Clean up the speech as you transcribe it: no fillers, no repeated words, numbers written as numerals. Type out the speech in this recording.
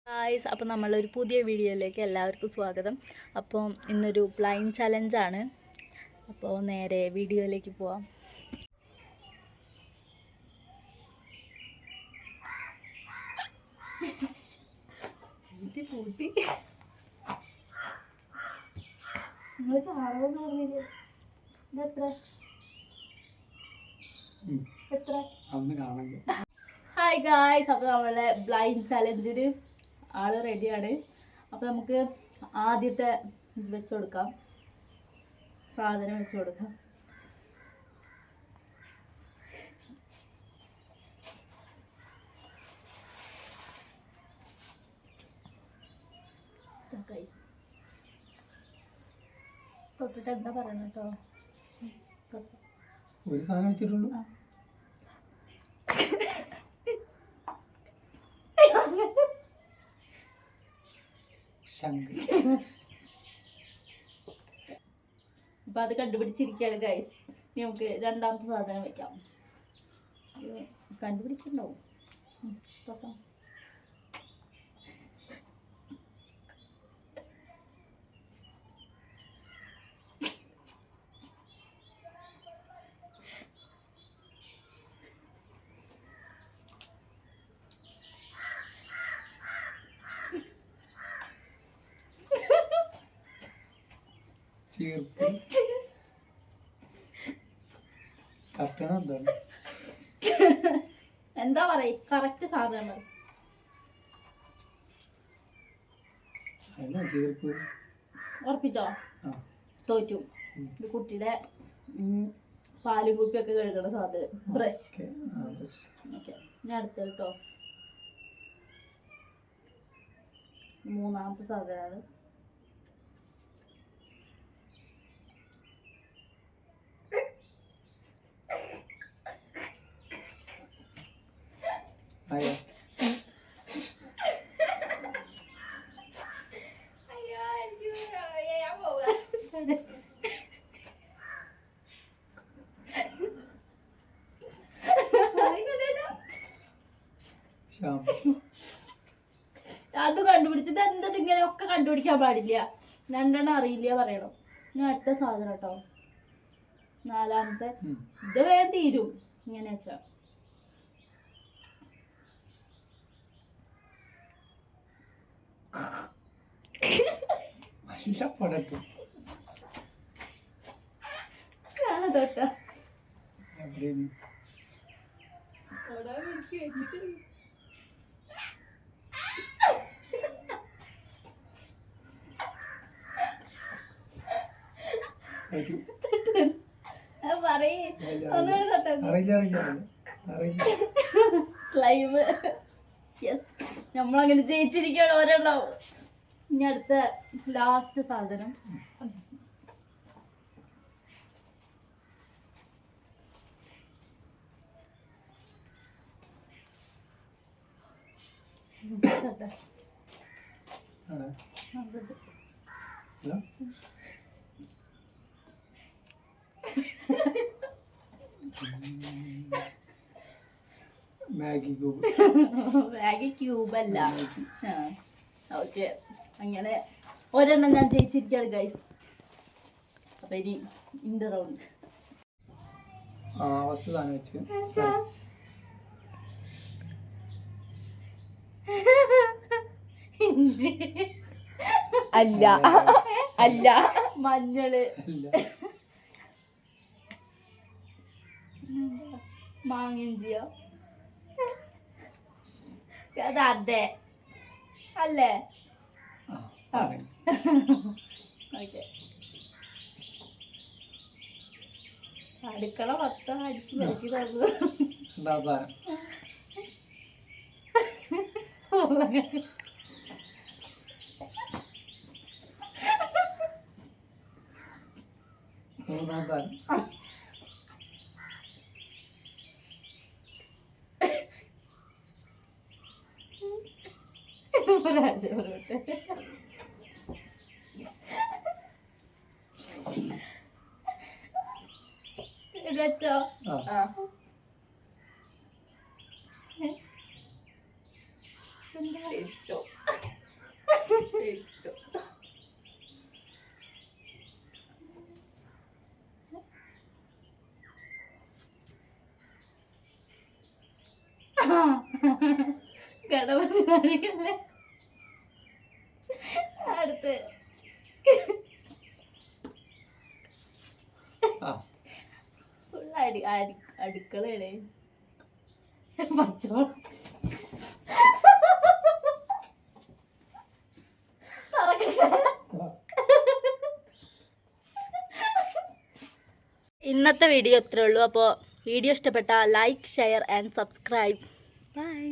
Guys, അപ്പോൾ നമ്മളൊരു പുതിയ വീഡിയോയിലേക്ക് എല്ലാവർക്കും സ്വാഗതം. അപ്പോൾ ഇന്നൊരു ബ്ലൈൻഡ് ചലഞ്ചാണ്. അപ്പോൾ നേരെ വീഡിയോയിലേക്ക് പോവാം. ഹായ് ഗായ്സ്, അപ്പോൾ നമ്മളെ ബ്ലൈൻഡ് ചലഞ്ചിന് ആള് റെഡിയാണ്. അപ്പോൾ നമുക്ക് ആദ്യത്തെ ഇത് വെച്ച് കൊടുക്കാം, സാധനം വെച്ച് കൊടുക്കാം. തൊട്ടിട്ട് എന്താ പറയണ കേട്ടോ? ഒരു സാധനം വെച്ചിട്ടുള്ളൂ. അപ്പൊ അത് കണ്ടുപിടിച്ചിരിക്കുകയാണ് ഗൈസ്. നമുക്ക് രണ്ടാമത്തെ സാധനം വെക്കാം. കണ്ടുപിടിക്കണ്ടാവും. എന്താ പറയ? കറക്റ്റ് സാധനം ഉറപ്പിച്ചോ? തോറ്റു. ഇത് കുട്ടിയുടെ പാലും കുപ്പിയൊക്കെ കഴുകണ സാധനം, ബ്രഷ്. ഓക്കെ, ഞാൻ അടുത്ത കേട്ടോ. മൂന്നാമത്തെ സാധനമാണ്. അത് കണ്ടുപിടിച്ചത് എന്താ? ഇങ്ങനെ ഒക്കെ കണ്ടുപിടിക്കാൻ പാടില്ല. രണ്ടെണ്ണം അറിയില്ല പറയണം. ഞാൻ അടുത്ത സാധനം കേട്ടോ, നാലാമത്തെ. ഇത് വേഗം തീരും ഇങ്ങനെ വെച്ചാ. തൊട്ട സ്ലൈമ്. യെസ്, നമ്മളങ്ങനെ ജയിച്ചിരിക്കുകയാണ്. ഓരോണ്ടാവും. ഇനി അടുത്ത ലാസ്റ്റ് സാധനം. മാഗി ക്യൂബ് അല്ല. ഓക്കെ, അങ്ങനെ ഒരെണ്ണം ഞാൻ ജയിച്ചിരിക്കുകയാണ് ഗൈസ്. അപ്പൊ ഇനി ഇന്റെ റൗണ്ട്. ഇഞ്ചി അല്ല, അല്ല, മഞ്ഞള്, മാങ്ങിഞ്ചിയോ? അതെ അല്ലേ? ഓക്കെ, അടുക്കള മൊത്തം അടിച്ചു പെരുക്കി തന്നു. വെച്ചോ? ഇട്ടോ ഗണപതി നാരികല്ലേ. അടുത്ത് അടുക്കളയുടെ പച്ചമുളക് ഇന്നത്തെ വീഡിയോ ഇത്രേ ഉള്ളൂ. അപ്പോൾ വീഡിയോ ഇഷ്ടപ്പെട്ടാൽ like, share and subscribe. By.